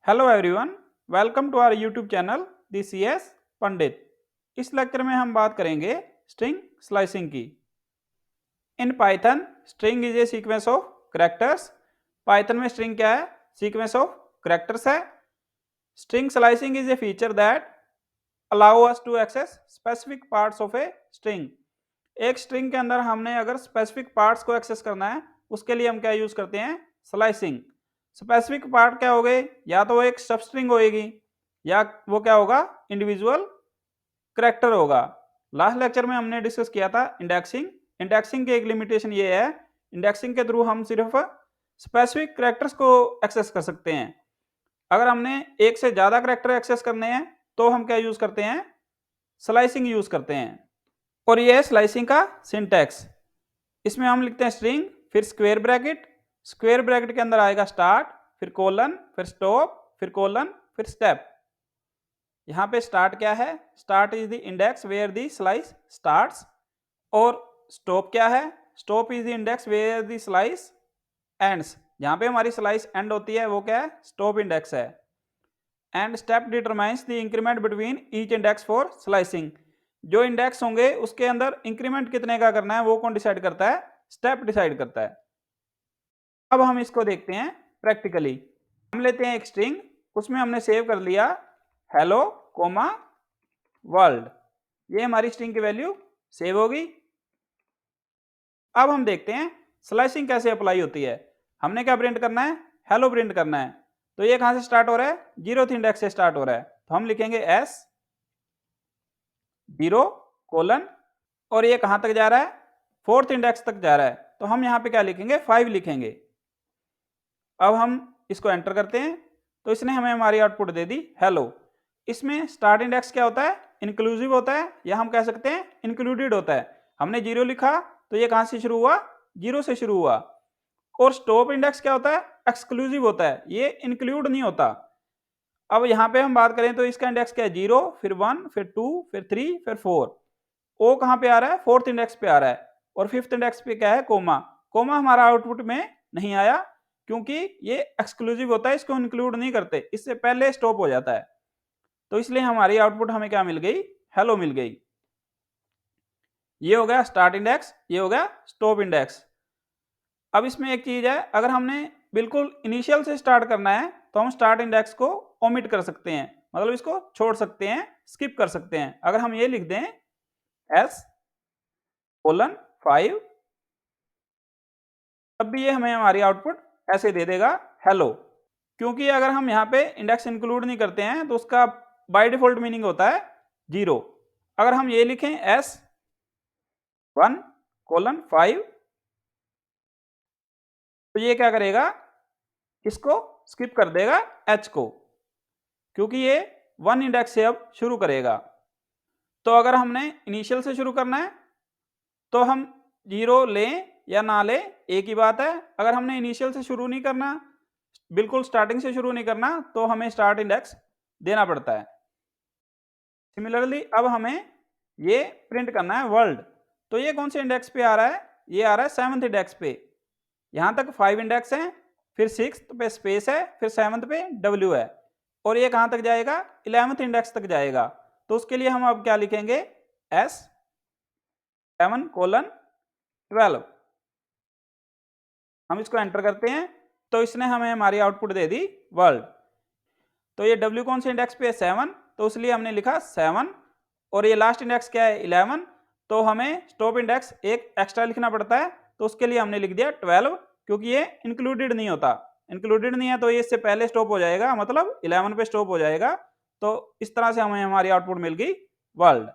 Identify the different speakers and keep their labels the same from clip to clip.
Speaker 1: Hello everyone, welcome to our YouTube channel the C S Pandit. इस lecture में हम बात करेंगे स्ट्रिंग स्लाइसिंग की। In Python string is a sequence of characters. Python में string क्या है? सीक्वेंस ऑफ करैक्टर्स है। String slicing is a feature that allow us to access specific parts of a string. एक स्ट्रिंग के अंदर हमने अगर स्पेसिफिक पार्ट्स को एक्सेस करना है, उसके लिए हम क्या यूज करते हैं? स्लाइसिंग। स्पेसिफिक पार्ट क्या हो गए? या तो वो एक सब स्ट्रिंग होएगी या वो क्या होगा? इंडिविजुअल करैक्टर होगा। लास्ट लेक्चर में हमने डिस्कस किया था इंडेक्सिंग। इंडेक्सिंग की एक लिमिटेशन ये है, इंडेक्सिंग के थ्रू हम सिर्फ स्पेसिफिक करैक्टर्स को एक्सेस कर सकते हैं। अगर हमने एक से ज्यादा करैक्टर एक्सेस करने हैं तो हम क्या यूज करते हैं? स्लाइसिंग यूज करते हैं। और ये है स्लाइसिंग का सिंटैक्स। इसमें हम लिखते हैं स्ट्रिंग, फिर स्क्वायर ब्रैकेट, स्क्वायर ब्रैकेट के अंदर आएगा स्टार्ट, फिर कोलन, फिर स्टॉप, फिर कोलन, फिर स्टेप। यहाँ पे स्टार्ट क्या है? Start is the index where the slice starts. और स्टॉप क्या है? Stop is the index where the slice ends. जहाँ पे हमारी स्लाइस एंड होती है वो क्या है? स्टॉप इंडेक्स है। And step determines the increment between each index for slicing. जो इंडेक्स होंगे उसके अंदर इंक्रीमेंट कितने का करना है वो कौन डिसाइड करता है? स्टेप डिसाइड करता है। अब हम इसको देखते हैं प्रैक्टिकली। हम लेते हैं एक स्ट्रिंग, उसमें हमने सेव कर लिया हेलो कोमा वर्ल्ड। ये हमारी स्ट्रिंग की वैल्यू सेव होगी। अब हम देखते हैं स्लाइसिंग कैसे अप्लाई होती है। हमने क्या प्रिंट करना है? हेलो प्रिंट करना है। तो ये कहां से स्टार्ट हो रहा है? 0th इंडेक्स से स्टार्ट हो रहा है, तो हम लिखेंगे एस 0 कोलन, और ये कहां तक जा रहा है? 4th इंडेक्स तक जा रहा है, तो हम यहाँ पे क्या लिखेंगे? 5 लिखेंगे। अब हम इसको एंटर करते हैं तो इसने हमें हमारी आउटपुट दे दी हेलो। इसमें स्टार्ट इंडेक्स क्या होता है? इंक्लूसिव होता है, या हम कह सकते हैं इंक्लूडेड होता है। हमने 0 लिखा तो ये कहां से शुरू हुआ? 0 से शुरू हुआ। और स्टॉप इंडेक्स क्या होता है? एक्सक्लूसिव होता है, ये इंक्लूड नहीं होता। अब यहाँ पे हम बात करें तो इसका इंडेक्स क्या है? 0, फिर 1, फिर 2, फिर 3, फिर 4। ओ कहाँ पे आ रहा है? 4th इंडेक्स पे आ रहा है। और 5th इंडेक्स पे क्या है? कोमा। कोमा हमारा आउटपुट में नहीं आया क्योंकि ये एक्सक्लूसिव होता है, इसको इंक्लूड नहीं करते, इससे पहले स्टॉप हो जाता है। तो इसलिए हमारी आउटपुट हमें क्या मिल गई? हेलो मिल गई। ये हो गया स्टार्ट इंडेक्स, ये हो गया स्टॉप इंडेक्स। अब इसमें एक चीज है, अगर हमने बिल्कुल इनिशियल से स्टार्ट करना है तो हम स्टार्ट इंडेक्स को ओमिट कर सकते हैं, मतलब इसको छोड़ सकते हैं, स्किप कर सकते हैं। अगर हम ये लिख दें एस कोलन 5, तब भी ये हमें हमारी आउटपुट ऐसे दे देगा हेलो। क्योंकि अगर हम यहाँ पे इंडेक्स इंक्लूड नहीं करते हैं तो उसका बाय डिफॉल्ट मीनिंग होता है 0। अगर हम ये लिखें एस 1 कोलन 5, तो ये क्या करेगा? इसको स्किप कर देगा एच को, क्योंकि ये 1 इंडेक्स से अब शुरू करेगा। तो अगर हमने इनिशियल से शुरू करना है तो हम 0 लें या ना लें एक ही बात है। अगर हमने इनिशियल से शुरू नहीं करना, बिल्कुल स्टार्टिंग से शुरू नहीं करना, तो हमें स्टार्ट इंडेक्स देना पड़ता है। सिमिलरली अब हमें ये प्रिंट करना है वर्ल्ड। तो ये कौन से इंडेक्स पे आ रहा है? ये आ रहा है 7th इंडेक्स पे। यहां तक 5 इंडेक्स हैं, फिर 6th पे स्पेस है, फिर 7th पे W है, और ये कहां तक जाएगा? 11th इंडेक्स तक जाएगा। तो उसके लिए हम अब क्या लिखेंगे? S 7 colon 12। हम इसको एंटर करते हैं तो इसने हमें हमारी आउटपुट दे दी वर्ल्ड। तो ये W कौन से इंडेक्स पे है? 7, तो इसलिए हमने लिखा 7। और ये लास्ट इंडेक्स क्या है? 11। तो हमें स्टॉप इंडेक्स एक एक्स्ट्रा लिखना पड़ता है, तो उसके लिए हमने लिख दिया 12, क्योंकि ये इंक्लूडेड नहीं होता। इंक्लूडेड नहीं है तो ये इससे पहले स्टॉप हो जाएगा, मतलब 11 पे स्टॉप हो जाएगा। तो इस तरह से हमें हमारी आउटपुट मिल गई वर्ल्ड।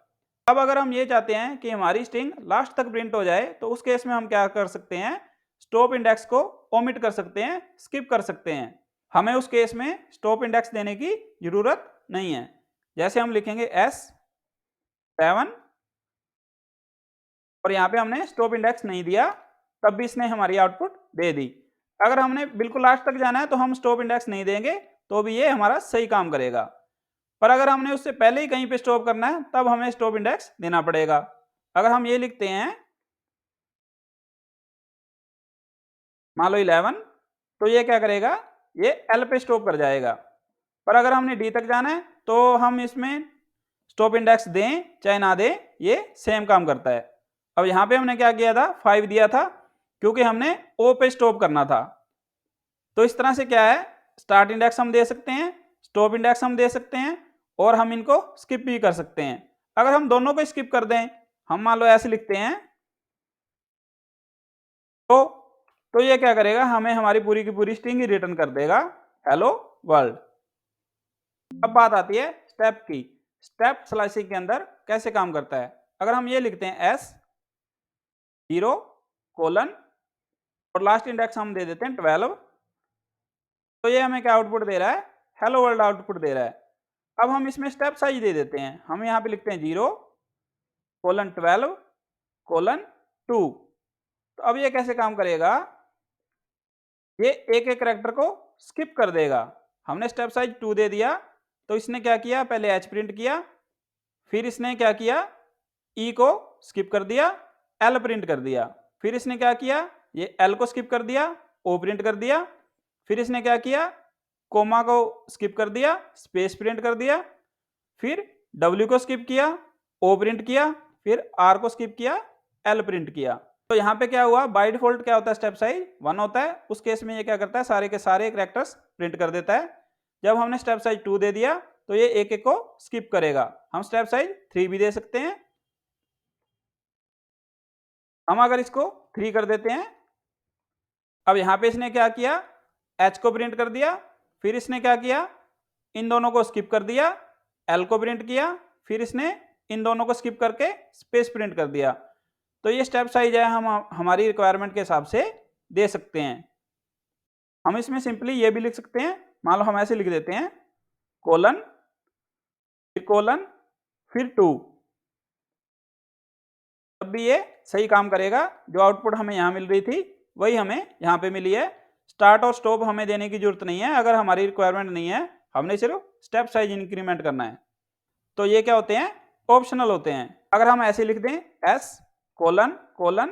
Speaker 1: अब अगर हम ये चाहते हैं कि हमारी स्ट्रिंग लास्ट तक प्रिंट हो जाए, तो उस केस में हम क्या कर सकते हैं? स्टॉप इंडेक्स को ओमिट कर सकते हैं, स्किप कर सकते हैं। हमें उस केस में स्टॉप इंडेक्स देने की जरूरत नहीं है। जैसे हम लिखेंगे एस 7, और यहाँ पे हमने स्टॉप इंडेक्स नहीं दिया, तब भी इसने हमारी आउटपुट दे दी। अगर हमने बिल्कुल लास्ट तक जाना है तो हम स्टॉप इंडेक्स नहीं देंगे, तो भी ये हमारा सही काम करेगा। पर अगर हमने उससे पहले ही कहीं पे स्टॉप करना है तब हमें स्टॉप इंडेक्स देना पड़ेगा। अगर हम ये लिखते हैं मान लो 11, तो ये क्या करेगा? ये एल पे स्टॉप कर जाएगा। पर अगर हमने डी तक जाना है तो हम इसमें स्टॉप इंडेक्स दें चाहे ना दें, ये सेम काम करता है। अब यहाँ पे हमने क्या किया था, 5 दिया था क्योंकि हमने ओ पे स्टॉप करना था। तो इस तरह से क्या है, स्टार्ट इंडेक्स हम दे सकते हैं, स्टॉप इंडेक्स हम दे सकते हैं और हम इनको स्किप भी कर सकते हैं। अगर हम दोनों को स्किप कर दें, हम मान लो ऐसे लिखते हैं तो ये क्या करेगा, हमें हमारी पूरी की पूरी स्ट्रिंग ही रिटर्न कर देगा, हेलो वर्ल्ड। अब बात आती है स्टेप की। स्टेप स्लाइसिंग के अंदर कैसे काम करता है। अगर हम ये लिखते हैं s 0 कोलन और लास्ट इंडेक्स हम दे देते हैं 12, तो ये हमें क्या आउटपुट दे रहा है, हेलो वर्ल्ड आउटपुट दे रहा है। अब हम इसमें स्टेप साइज दे देते हैं, हम यहाँ पे लिखते हैं 0 कोलन 12 कोलन 2। तो अब ये कैसे काम करेगा, ये एक एक कैरेक्टर को स्किप कर देगा। हमने स्टेप साइज 2 दे दिया तो इसने क्या किया, पहले एच प्रिंट किया, फिर इसने क्या किया, ई को स्किप कर दिया, एल प्रिंट कर दिया, फिर इसने क्या किया, ये एल को स्किप कर दिया, ओ प्रिंट कर दिया, फिर इसने क्या किया, कोमा को स्किप कर दिया, स्पेस प्रिंट कर दिया, फिर डब्ल्यू को स्किप किया, ओ प्रिंट किया, फिर आर को स्किप किया, एल प्रिंट किया। तो यहाँ पे क्या हुआ, बाय डिफॉल्ट क्या होता है, स्टेप साइज 1 होता है। उस केस में ये क्या करता है, सारे के सारे कैरेक्टर्स प्रिंट कर देता है। जब हमने स्टेप साइज 2 दे दिया तो ये एक एक को स्किप करेगा। हम स्टेप साइज 3 भी दे सकते हैं। हम अगर इसको 3 कर देते हैं, अब यहाँ पे इसने क्या किया, एच को प्रिंट कर दिया, फिर इसने क्या किया, इन दोनों को स्किप कर दिया, एल को प्रिंट किया, फिर इसने इन दोनों को स्किप करके स्पेस प्रिंट कर दिया। तो ये स्टेप साइज है, हम हमारी रिक्वायरमेंट के हिसाब से दे सकते हैं। हम इसमें सिंपली ये भी लिख सकते हैं, मान लो हम ऐसे लिख देते हैं कोलन फिर 2, तब भी ये सही काम करेगा। जो आउटपुट हमें यहाँ मिल रही थी वही हमें यहाँ पे मिली है। स्टार्ट और स्टॉप हमें देने की जरूरत नहीं है, अगर हमारी रिक्वायरमेंट नहीं है, हमने सिर्फ स्टेप साइज इंक्रीमेंट करना है। तो ये क्या होते हैं, ऑप्शनल होते हैं। अगर हम ऐसे लिख दें एस कोलन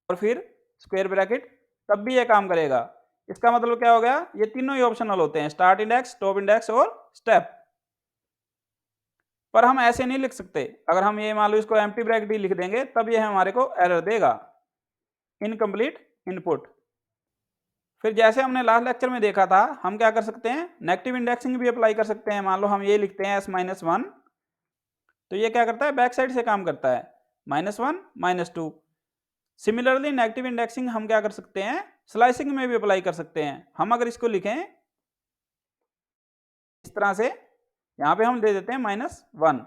Speaker 1: और फिर स्क्वायर ब्रैकेट, तब भी ये काम करेगा। इसका मतलब क्या हो गया, ये तीनों ही ऑप्शनल होते हैं, स्टार्ट इंडेक्स, स्टॉप इंडेक्स और स्टेप। पर हम ऐसे नहीं लिख सकते। अगर हम ये मान लो इसको एम्प्टी ब्रैकेट ही लिख देंगे तब ये हमारे को एरर देगा, इनकम्प्लीट इनपुट। फिर जैसे हमने लास्ट लेक्चर में देखा था, हम क्या कर सकते हैं, नेगेटिव इंडेक्सिंग भी अप्लाई कर सकते हैं। मान लो हम ये लिखते हैं s-1, तो ये क्या करता है, बैक साइड से काम करता है, -1 -2। सिमिलरली नेगेटिव इंडेक्सिंग हम क्या कर सकते हैं, स्लाइसिंग में भी अप्लाई कर सकते हैं। हम अगर इसको लिखें इस तरह से, यहाँ पे हम दे देते हैं -1,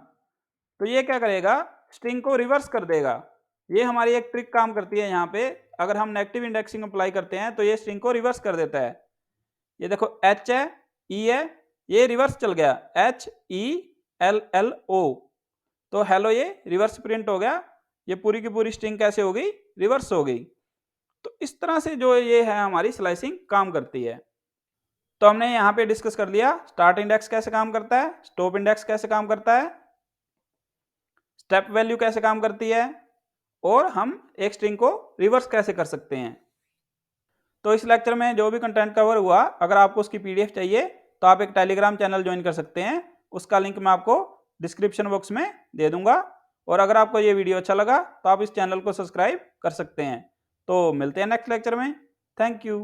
Speaker 1: तो ये क्या करेगा, स्ट्रिंग को रिवर्स कर देगा। ये हमारी एक ट्रिक काम करती है। यहाँ पे अगर हम नेगेटिव इंडेक्सिंग अप्लाई करते हैं तो ये स्ट्रिंग को रिवर्स कर देता है। ये देखो एच है, ई है, ये रिवर्स चल गया, HELLO, तो हेलो ये रिवर्स प्रिंट हो गया। ये पूरी की पूरी स्ट्रिंग कैसे हो गई, रिवर्स हो गई। तो इस तरह से जो ये है हमारी स्लाइसिंग काम करती है। तो हमने यहाँ पे डिस्कस कर लिया स्टार्ट इंडेक्स कैसे काम करता है, स्टॉप इंडेक्स कैसे काम करता है, स्टेप वैल्यू कैसे काम करती है, और हम एक स्ट्रिंग को रिवर्स कैसे कर सकते हैं। तो इस लेक्चर में जो भी कंटेंट कवर हुआ, अगर आपको उसकी PDF चाहिए तो आप एक टेलीग्राम चैनल ज्वाइन कर सकते हैं। उसका लिंक मैं आपको डिस्क्रिप्शन बॉक्स में दे दूंगा। और अगर आपको ये वीडियो अच्छा लगा तो आप इस चैनल को सब्सक्राइब कर सकते हैं। तो मिलते हैं नेक्स्ट लेक्चर में। Thank you.